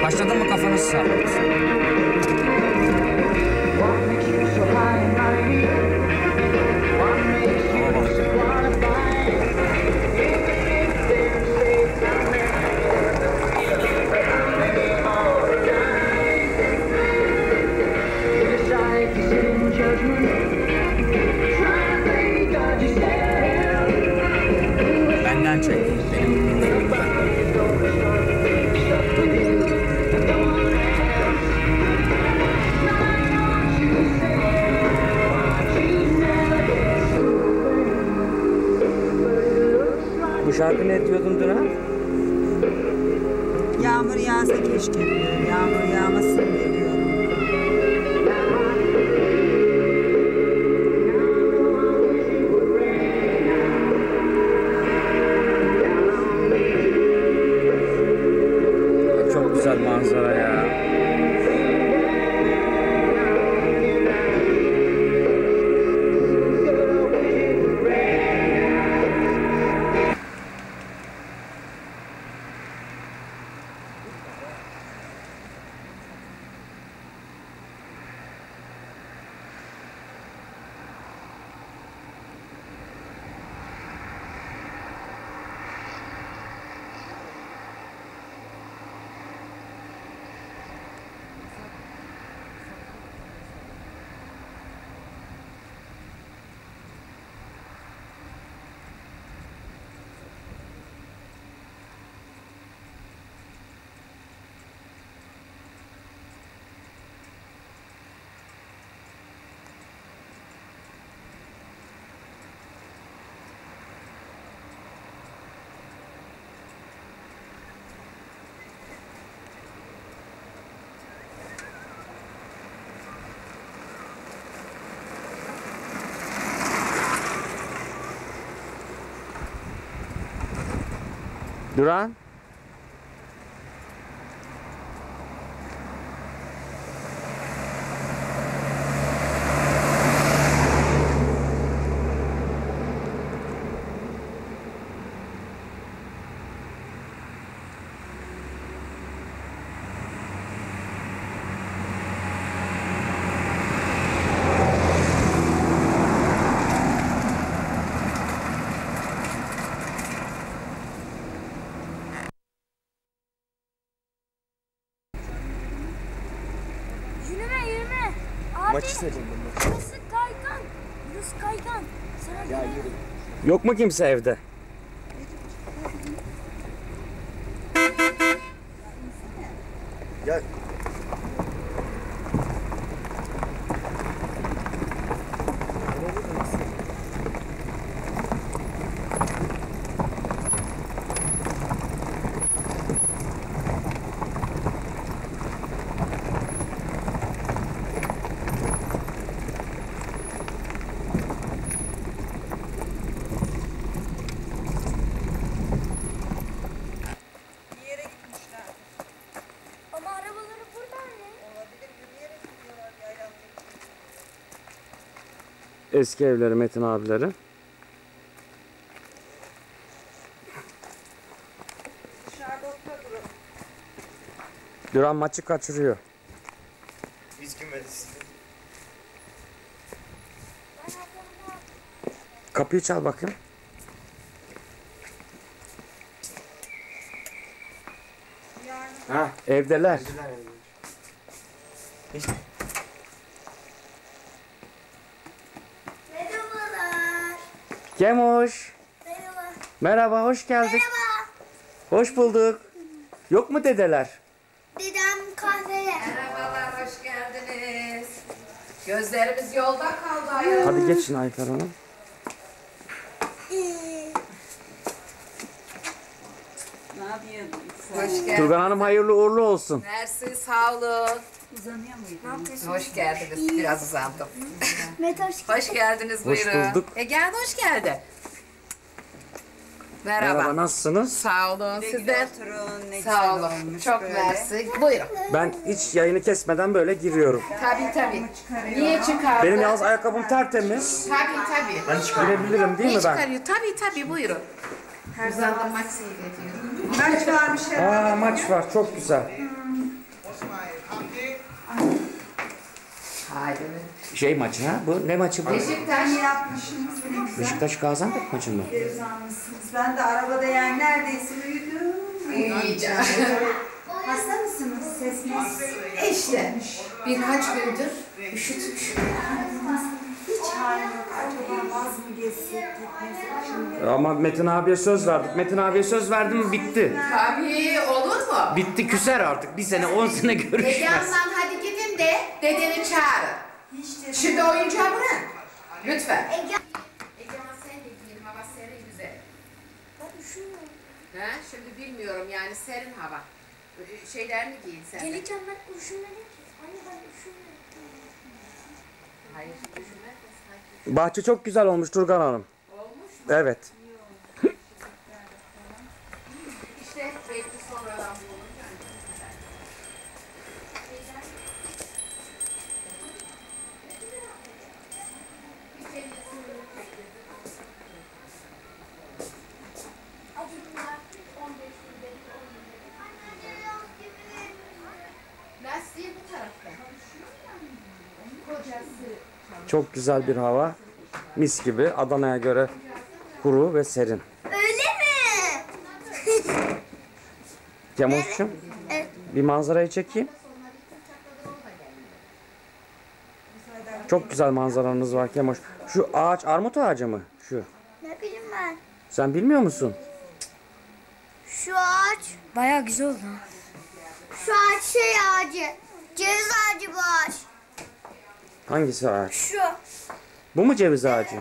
Başladı mı kafanız sağlık? Benden çek. Bu şarkı ne diyordun Duran? Yağmur yağsa keşke diyor. Yağmur yağmasın diyorum. Çok güzel manzara ya. Duran? Yürüme. Abi. Maçı seçelim. Burası kaygan. Burası kaygan. Sana göre. Yok mu kimse evde? Ya Bir yere gitmişler. Ama arabaları burada anne. Olabilir, yürüyerek gidiyorlar yaylanmak için. Eski evleri, Metin abileri. Dışarıda oturuyor durun. Duran maçı kaçırıyor. biz kümedesin. Kapıyı çal bakayım. Ha, evdeler. Merhabalar. Kemoş. Merhaba. Merhaba, hoş geldik. Merhaba. Hoş bulduk. Yok mu dedeler? Dedem kahveye. Merhabalar, hoş geldiniz. Gözlerimiz yolda kaldı ayol. Hadi geçin Ayfer Hanım. Ne yapıyorsun? Hoş geldiniz. Turgan Hanım hayırlı uğurlu olsun. Mersi, sağ olun. Uzanıyor muydun? Hoş geldiniz. Biraz uzandım. Mete hoş Hoş geldiniz, Hoş buyurun. bulduk. Gel, hoş geldin. Merhaba. Nasılsınız? Sağ olun. Sizden Oturun, ne sağ güzel olun. olmuş Çok böyle. mersi. Buyurun. Ben hiç yayını kesmeden böyle giriyorum. Tabii. Niye çıkardın? Benim yalnız ayakkabım tertemiz. Tabii. Ben girebilirim değil Ne mi ben? çıkarıyor? Tabii buyurun. Her zaman maç seyrediyorum. Maç varmış herhalde. Aa, maç var, çok güzel. Haydi. Şey maçı ha? Bu ne maçı bu? Beşiktaş. Yapmışsınız ne güzel. Beşiktaş Gaziantep maçı mı? Uzanmışsınız. Ben de arabada yani neredeyse uyudum. Uyuyacağım. Hasta mısınız? Sesiniz İşte birkaç gündür üşütmüşüm. hiç halim yok. Acaba vaz mı geçsek gitmesek şimdi? Ama Metin abiye söz verdik. Metin abiye söz verdim, bitti. Tabii olur mu? Bitti, küser artık. Bir sene, 10 sene görüşmez. Dedemden hadi gidin de dedeni çağırın. Hiç de Şimdi oyuncağı bırak. Lütfen. Egemen sen de giyin, hava serin güzel. Ben üşümüyorum. Ha? Şimdi bilmiyorum yani serin hava. Şeyler mi giyin sen? de? Gelirken ben üşümedim ki. Anne ben üşümüyorum. Hayır, düşünmez misin? Bahçe çok güzel olmuş Turgan Hanım. Olmuş mu? Evet. İşte belki sonradan bulunur yani. Hadi bunlar 15 gün belki 10 gün. Lastiği bu tarafta. Kocası. Çok güzel bir hava. Mis gibi. Adana'ya göre kuru ve serin. Öyle mi? Kemoş'cum, bir manzarayı çekeyim. Çok güzel manzaranız var Kemoş. Şu ağaç armut ağacı mı? Şu. Ne bileyim ben. Sen bilmiyor musun? Şu ağaç. Bayağı güzel oldu. Şu ağaç şey ağacı. Ceviz ağacı bu ağaç. Hangisi ağaç? Şu. Bu mu ceviz ağacı?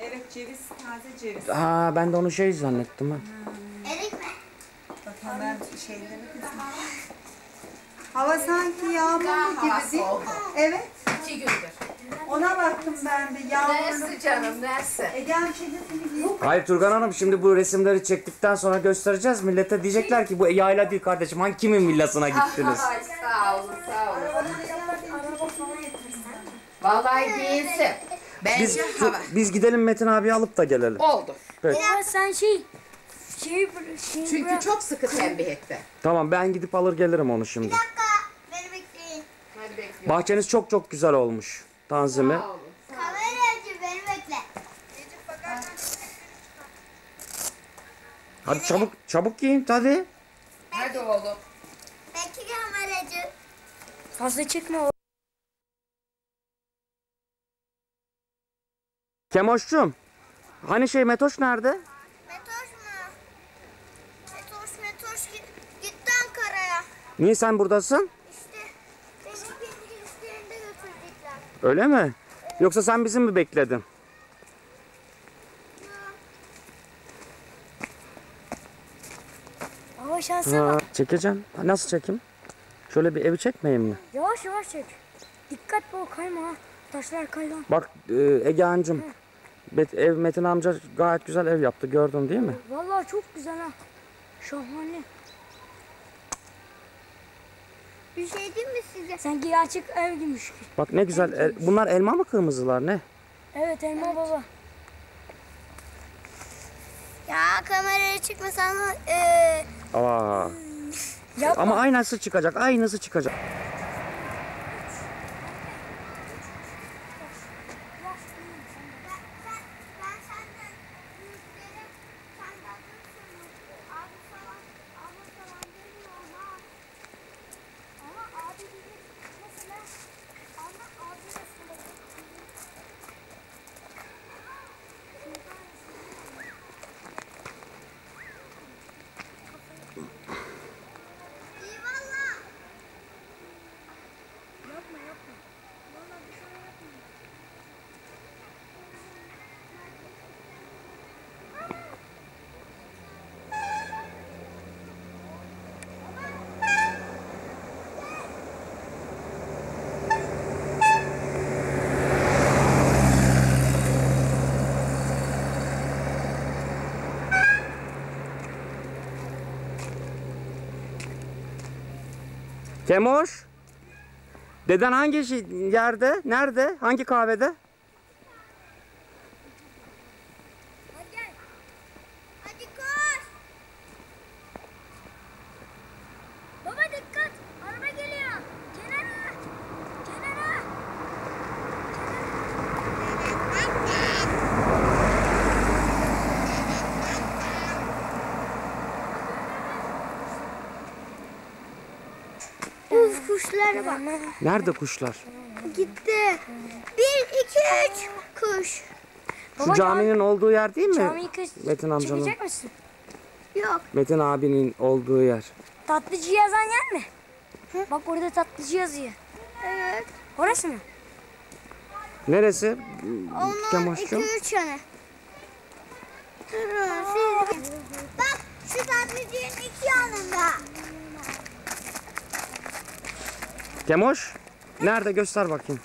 Evet ceviz, taze ceviz. Ha, ben de onu şey zannettim ha. Erik mi? Bak hemen şeyleri kızım. Hava sanki yağmurlu gibi Havası değil mi? oldu. Evet. 2 gündür. Ona baktım ben de. Yağmurlu. Neresi canım neresi? Egen çedesini giy. Hayır Turgan Hanım, şimdi bu resimleri çektikten sonra göstereceğiz. Millete diyecekler ki bu yayla değil kardeşim. Hangi kimin villasına gittiniz? Ay sağ olun sağ olun. Araba falan yaparsın. Vallahi değilsin. Biz, Bence hava. biz gidelim Metin abi alıp da gelelim. Oldu. Ya sen şey Çünkü bırak. çok sıkı tembih etti. Tamam, ben gidip alır gelirim onu şimdi. Beni bekleyin. Hadi bekliyorum. Bahçeniz çok çok güzel olmuş. Tanzimi. Sağ olun. Kameracı beni bekle. Hadi çabuk giyin hadi. Hadi oğlum. Peki kameracı. Fazla çekme o. Kemoş'cum. Hani şey Metoş nerede? Metoş mu? Metoş gitti Ankara'ya. Niye sen buradasın? İşte beni kendi işlerinde götürecekler. Öyle mi? Yoksa sen bizim mi bekledin? Ama şansa Ha, çekeceğim. Nasıl çekeyim? Şöyle bir evi çekmeyeyim mi? Yavaş yavaş çek. Dikkatli ol kayma ha. Taşlar kaygan. Bak Egehan'cım. Ev Metin amca gayet güzel ev yaptı. Gördün değil mi? Vallahi çok güzel ha. Şahane. Bir şey diyeyim mi size? Sanki açık ev gibiymiş. Bak ne güzel. Bunlar elma mı kırmızılar ne? Evet elma baba. Ya kameraya çıkmasan Aa. yapma. Ama aynısı çıkacak. Aynısı çıkacak. Ben senden büyüklerim, senden büyüksün. Abi falan, abla falan demiyorum ha. Ama abi gibi mesela, ama abi mesela. İyi valla. Kemoş. Deden hangi yerde? Nerede? Hangi kahvede? Hadi. Hadi koş. Baba dikkat. Araba geliyor. Kenara. Kenara. Uf, kuşlara bak. Nerede kuşlar? Gitti. 1, 2, 3 kuş. Şu caminin olduğu yer değil mi? Camiyi Metin amcanın. çekecek misin? Yok. Metin abinin olduğu yer. Tatlıcı yazan yer mi? Bak orada tatlıcı yazıyor. Evet. Orası mı? Neresi? Onun Kemoş'cum. 2-3 yanı. Durun siz. Bak şu tatlıcının 2 yanında. Kemoş. Nerede? Göster bakayım.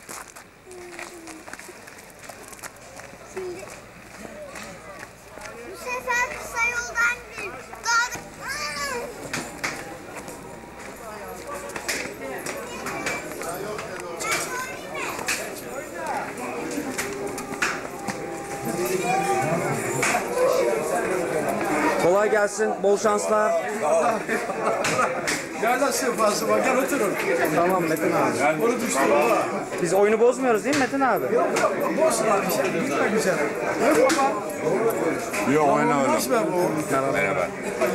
Şimdi bu sefer kısa yoldan gidelim. Daha da... Kolay gelsin. Bol şanslar. Nereden sefası var? Gel oturun. Tamam Metin abi. Onu düştü baba. Biz oyunu bozmuyoruz değil mi Metin abi? Boşsun abi. Gitme güzel. Ne baba? Yok oyna oğlum. Nasıl ben bu? Merhaba.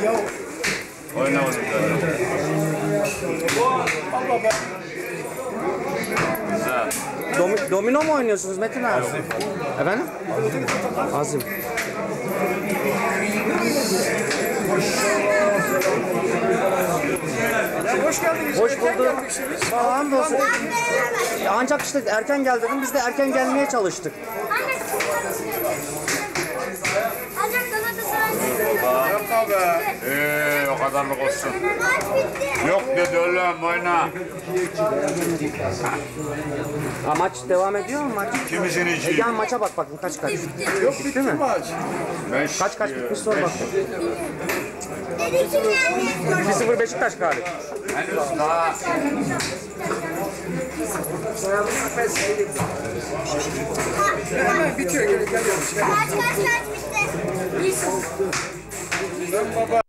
Ya Oyna oğlum. Allah be. Domino mu oynuyorsunuz Metin abi? Efendim? Azim. Hoş geldiniz. Hoş Erken bulduk. geldik şimdi. Sağ hamdolsun. Ancak işte erken gel dedim. Biz de erken gelmeye çalıştık. Ancak Galatasaray Yapma be. O kadarlık olsun. maç bitti. Yok dedi oğlum oyna. Ha, maç devam ediyor mu maç? Kimizin içi? Gel maça bak bakın kaç kaç. Yok bitti mi? maç. Kaç kaç bitmiş sor bakın. Dedi kim yendi? 2-0 Beşiktaş galip. Henüz daha. Hemen bitiyor. Geliyormuş. Kaç bitti? Baba.